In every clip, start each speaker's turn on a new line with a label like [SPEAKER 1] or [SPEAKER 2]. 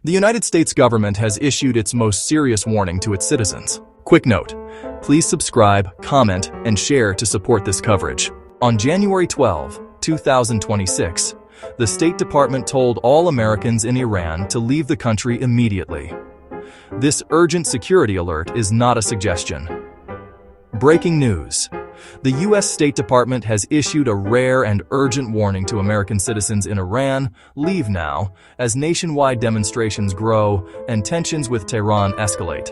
[SPEAKER 1] The United States government has issued its most serious warning to its citizens. Quick note, please subscribe, comment, and share to support this coverage. On January 12, 2026, the State Department told all Americans in Iran to leave the country immediately. This urgent security alert is not a suggestion. Breaking news. The U.S. State Department has issued a rare and urgent warning to American citizens in Iran: leave now, as nationwide demonstrations grow and tensions with Tehran escalate.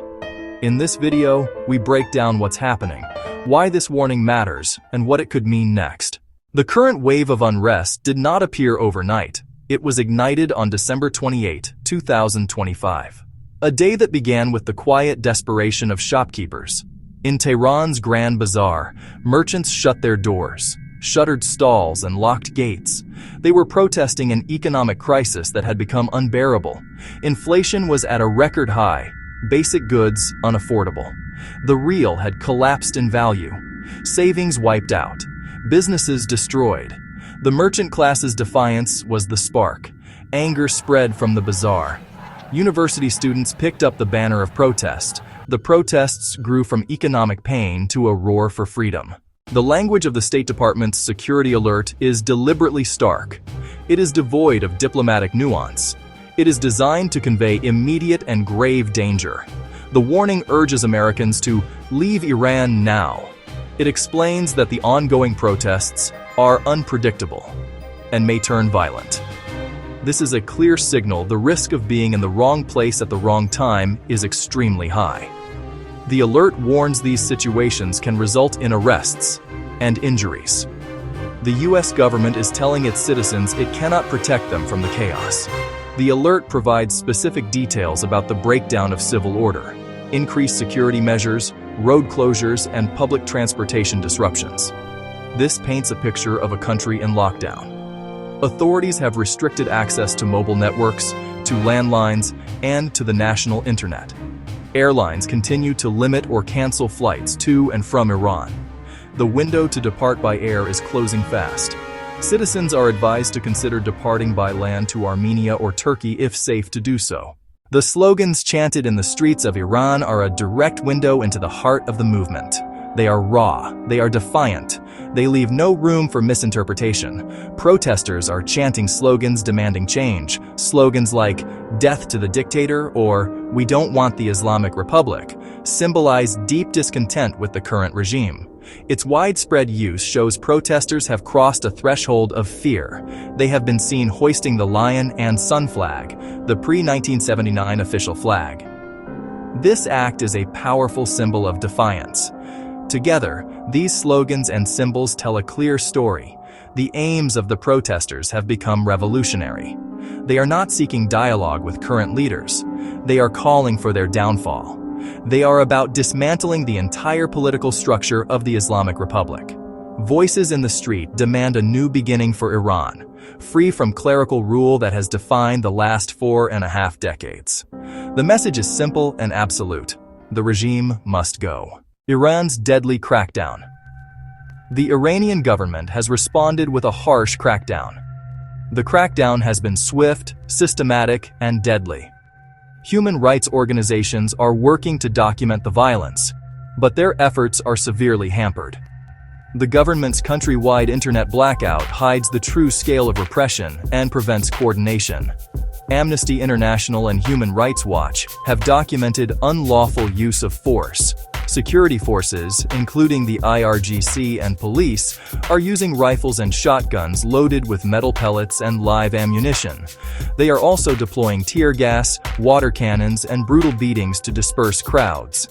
[SPEAKER 1] In this video, we break down what's happening, why this warning matters, and what it could mean next. The current wave of unrest did not appear overnight. It was ignited on December 28, 2025. A day that began with the quiet desperation of shopkeepers. In Tehran's Grand Bazaar, merchants shut their doors, shuttered stalls, and locked gates. They were protesting an economic crisis that had become unbearable. Inflation was at a record high, basic goods unaffordable. The rial had collapsed in value, savings wiped out, businesses destroyed. The merchant class's defiance was the spark. Anger spread from the bazaar. University students picked up the banner of protest. The protests grew from economic pain to a roar for freedom. The language of the State Department's security alert is deliberately stark. It is devoid of diplomatic nuance. It is designed to convey immediate and grave danger. The warning urges Americans to leave Iran now. It explains that the ongoing protests are unpredictable and may turn violent. This is a clear signal the risk of being in the wrong place at the wrong time is extremely high. The alert warns these situations can result in arrests and injuries. The U.S. government is telling its citizens it cannot protect them from the chaos. The alert provides specific details about the breakdown of civil order, increased security measures, road closures, and public transportation disruptions. This paints a picture of a country in lockdown. Authorities have restricted access to mobile networks, to landlines, and to the national internet. Airlines continue to limit or cancel flights to and from Iran. The window to depart by air is closing fast. Citizens are advised to consider departing by land to Armenia or Turkey if safe to do so. The slogans chanted in the streets of Iran are a direct window into the heart of the movement. They are raw, they are defiant, they leave no room for misinterpretation. Protesters are chanting slogans demanding change. Slogans like "Death to the Dictator" or "We don't want the Islamic Republic" symbolize deep discontent with the current regime. Its widespread use shows protesters have crossed a threshold of fear. They have been seen hoisting the lion and sun flag, the pre-1979 official flag. This act is a powerful symbol of defiance. Together, these slogans and symbols tell a clear story. The aims of the protesters have become revolutionary. They are not seeking dialogue with current leaders. They are calling for their downfall. They are about dismantling the entire political structure of the Islamic Republic. Voices in the street demand a new beginning for Iran, free from clerical rule that has defined the last 4.5 decades. The message is simple and absolute. The regime must go. Iran's deadly crackdown. The Iranian government has responded with a harsh crackdown. The crackdown has been swift, systematic, and deadly. Human rights organizations are working to document the violence, but their efforts are severely hampered. The government's countrywide internet blackout hides the true scale of repression and prevents coordination. Amnesty International and Human Rights Watch have documented unlawful use of force. Security forces, including the IRGC and police, are using rifles and shotguns loaded with metal pellets and live ammunition. They are also deploying tear gas, water cannons, and brutal beatings to disperse crowds.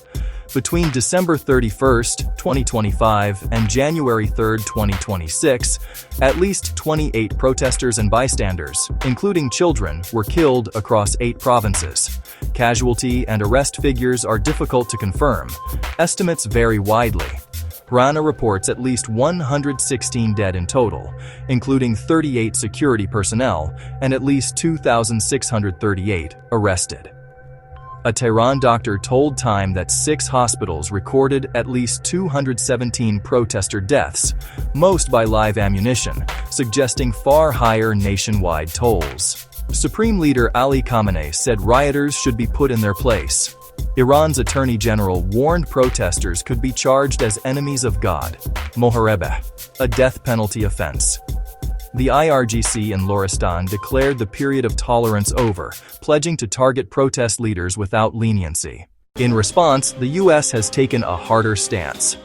[SPEAKER 1] Between December 31, 2025 and January 3, 2026, at least 28 protesters and bystanders, including children, were killed across 8 provinces. Casualty and arrest figures are difficult to confirm. Estimates vary widely. RANA reports at least 116 dead in total, including 38 security personnel and at least 2,638 arrested. A Tehran doctor told Time that 6 hospitals recorded at least 217 protester deaths, most by live ammunition, suggesting far higher nationwide tolls. Supreme Leader Ali Khamenei said rioters should be put in their place. Iran's Attorney General warned protesters could be charged as enemies of God, moharebeh, a death penalty offense. The IRGC in Loristan declared the period of tolerance over, pledging to target protest leaders without leniency. In response, the U.S. has taken a harder stance.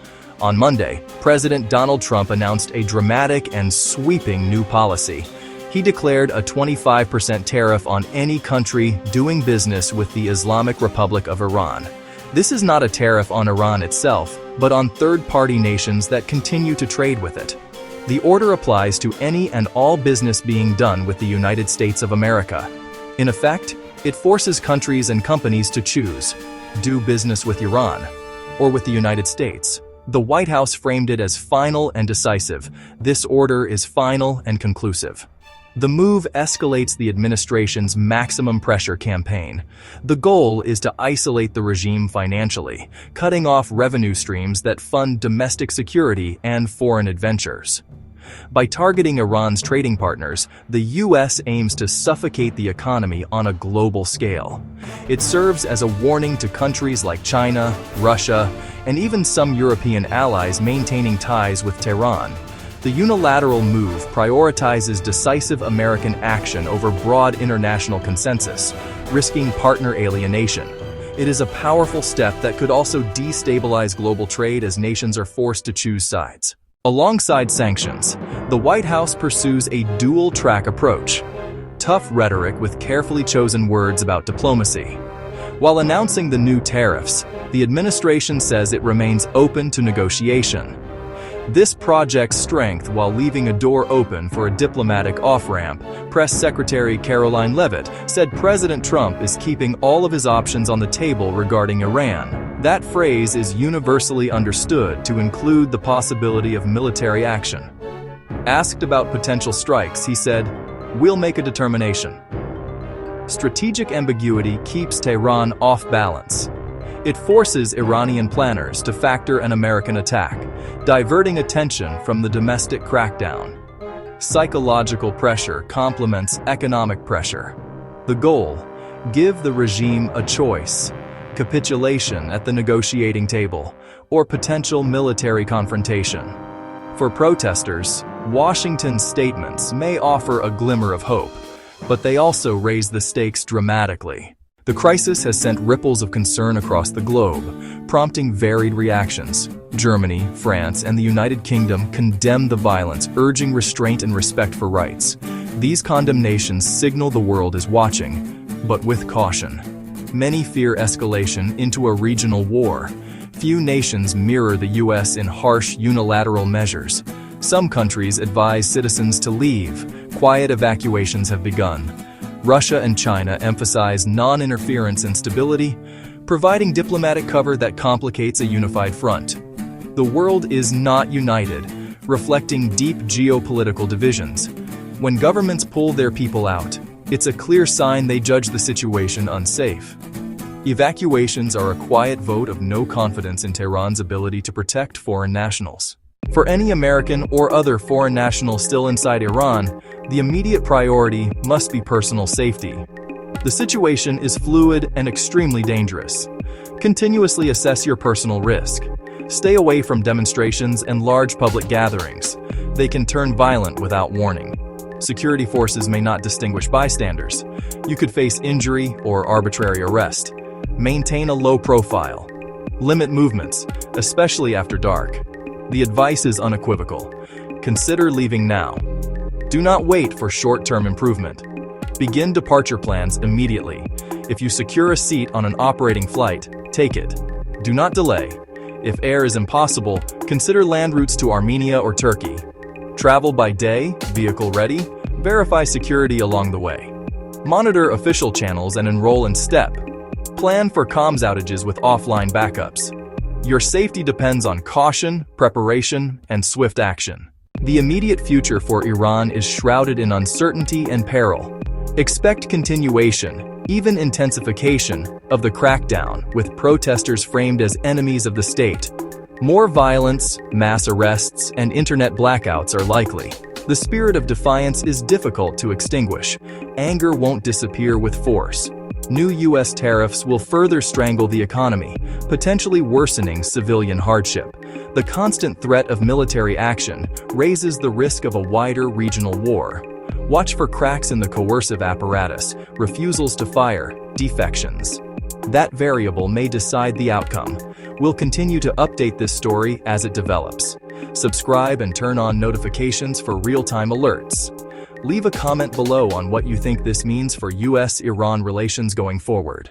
[SPEAKER 1] On Monday, President Donald Trump announced a dramatic and sweeping new policy. He declared a 25% tariff on any country doing business with the Islamic Republic of Iran. This is not a tariff on Iran itself, but on third-party nations that continue to trade with it. The order applies to any and all business being done with the United States of America. In effect, it forces countries and companies to choose: do business with Iran or with the United States. The White House framed it as final and decisive. This order is final and conclusive. The move escalates the administration's maximum pressure campaign. The goal is to isolate the regime financially, cutting off revenue streams that fund domestic security and foreign adventures. By targeting Iran's trading partners, the U.S. aims to suffocate the economy on a global scale. It serves as a warning to countries like China, Russia, and even some European allies maintaining ties with Tehran. The unilateral move prioritizes decisive American action over broad international consensus, risking partner alienation. It is a powerful step that could also destabilize global trade as nations are forced to choose sides. Alongside sanctions, the White House pursues a dual-track approach: tough rhetoric with carefully chosen words about diplomacy. While announcing the new tariffs, the administration says it remains open to negotiation. This projects strength while leaving a door open for a diplomatic off-ramp. Press Secretary Caroline Leavitt said President Trump is keeping all of his options on the table regarding Iran. That phrase is universally understood to include the possibility of military action. Asked about potential strikes, he said, "We'll make a determination." Strategic ambiguity keeps Tehran off balance. It forces Iranian planners to factor an American attack, diverting attention from the domestic crackdown. Psychological pressure complements economic pressure. The goal: give the regime a choice: capitulation at the negotiating table, or potential military confrontation. For protesters, Washington's statements may offer a glimmer of hope, but they also raise the stakes dramatically. The crisis has sent ripples of concern across the globe, prompting varied reactions. Germany, France, and the United Kingdom condemn the violence, urging restraint and respect for rights. These condemnations signal the world is watching, but with caution. Many fear escalation into a regional war. Few nations mirror the U.S. in harsh unilateral measures. Some countries advise citizens to leave. Quiet evacuations have begun. Russia and China emphasize non-interference and stability, providing diplomatic cover that complicates a unified front. The world is not united, reflecting deep geopolitical divisions. When governments pull their people out, it's a clear sign they judge the situation unsafe. Evacuations are a quiet vote of no confidence in Tehran's ability to protect foreign nationals. For any American or other foreign national still inside Iran, the immediate priority must be personal safety. The situation is fluid and extremely dangerous. Continuously assess your personal risk. Stay away from demonstrations and large public gatherings. They can turn violent without warning. Security forces may not distinguish bystanders. You could face injury or arbitrary arrest. Maintain a low profile. Limit movements, especially after dark. The advice is unequivocal. Consider leaving now. Do not wait for short-term improvement. Begin departure plans immediately. If you secure a seat on an operating flight, take it. Do not delay. If air is impossible, consider land routes to Armenia or Turkey. Travel by day, vehicle ready. Verify security along the way. Monitor official channels and enroll in STEP. Plan for comms outages with offline backups. Your safety depends on caution, preparation, and swift action. The immediate future for Iran is shrouded in uncertainty and peril. Expect continuation, even intensification, of the crackdown, with protesters framed as enemies of the state. More violence, mass arrests, and internet blackouts are likely. The spirit of defiance is difficult to extinguish. Anger won't disappear with force. New U.S. tariffs will further strangle the economy, potentially worsening civilian hardship. The constant threat of military action raises the risk of a wider regional war. Watch for cracks in the coercive apparatus, refusals to fire, defections. That variable may decide the outcome. We'll continue to update this story as it develops. Subscribe and turn on notifications for real-time alerts. Leave a comment below on what you think this means for U.S.-Iran relations going forward.